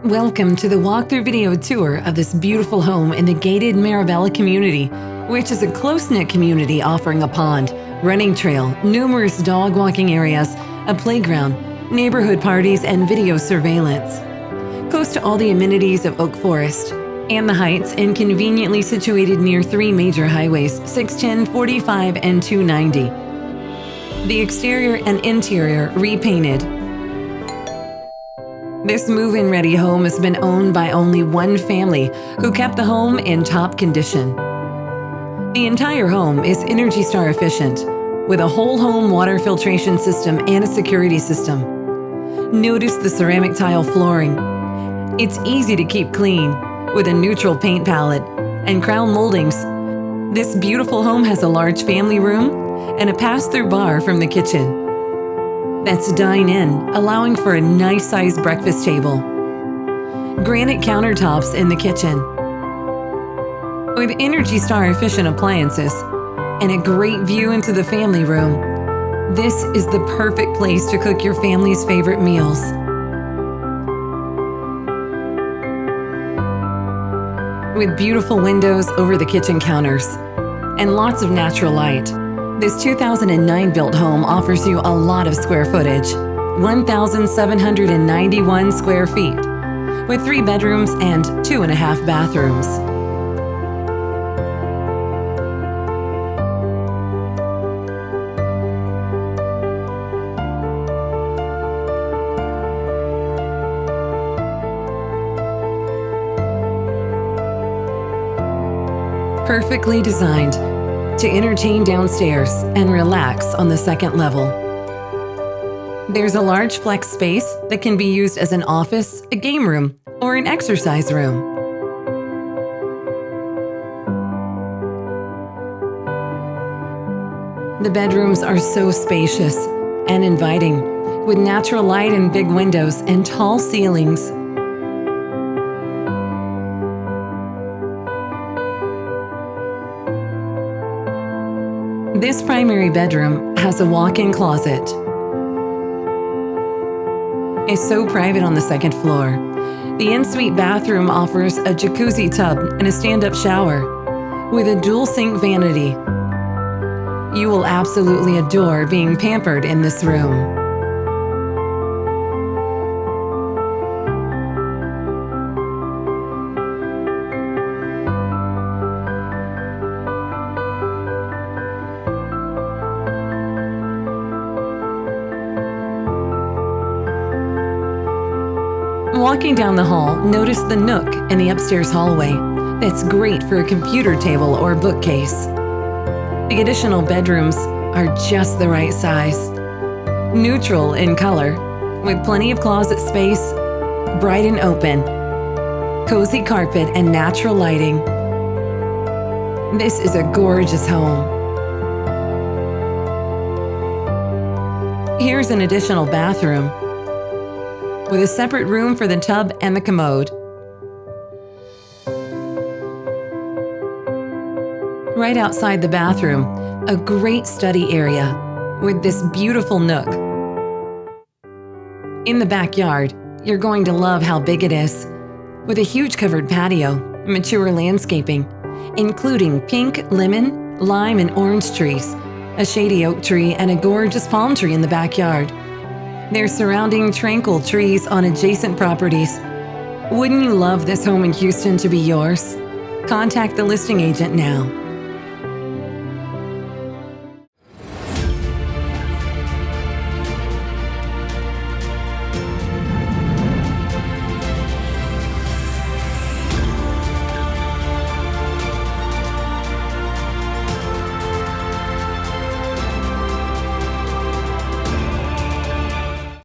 Welcome to the walkthrough video tour of this beautiful home in the gated Marabella community, which is a close-knit community offering a pond, running trail, numerous dog walking areas, a playground, neighborhood parties, and video surveillance. Close to all the amenities of Oak Forest and the Heights, and conveniently situated near three major highways, 610, 45, and 290. The exterior and interior repainted. This move-in ready home has been owned by only one family who kept the home in top condition. The entire home is Energy Star efficient, with a whole home water filtration system and a security system. Notice the ceramic tile flooring. It's easy to keep clean with a neutral paint palette and crown moldings. This beautiful home has a large family room and a pass-through bar from the kitchen. That's dine-in, allowing for a nice-sized breakfast table. Granite countertops in the kitchen. With Energy Star efficient appliances and a great view into the family room, this is the perfect place to cook your family's favorite meals. With beautiful windows over the kitchen counters and lots of natural light, this 2009 built home offers you a lot of square footage, 1,791 square feet, with 3 bedrooms and 2.5 bathrooms. Perfectly designed to entertain downstairs and relax on the second level. There's a large flex space that can be used as an office, a game room, or an exercise room. The bedrooms are so spacious and inviting, with natural light and big windows and tall ceilings. This primary bedroom has a walk-in closet. It's so private on the second floor. The ensuite bathroom offers a jacuzzi tub and a stand-up shower with a dual sink vanity. You will absolutely adore being pampered in this room. Walking down the hall, notice the nook in the upstairs hallway. That's great for a computer table or bookcase. The additional bedrooms are just the right size. Neutral in color, with plenty of closet space, bright and open, cozy carpet, and natural lighting. This is a gorgeous home. Here's an additional bathroom, with a separate room for the tub and the commode. Right outside the bathroom, a great study area with this beautiful nook. In the backyard, you're going to love how big it is, with a huge covered patio, mature landscaping, including pink, lemon, lime, and orange trees, a shady oak tree, and a gorgeous palm tree in the backyard. There's surrounding tranquil trees on adjacent properties. Wouldn't you love this home in Houston to be yours? Contact the listing agent now.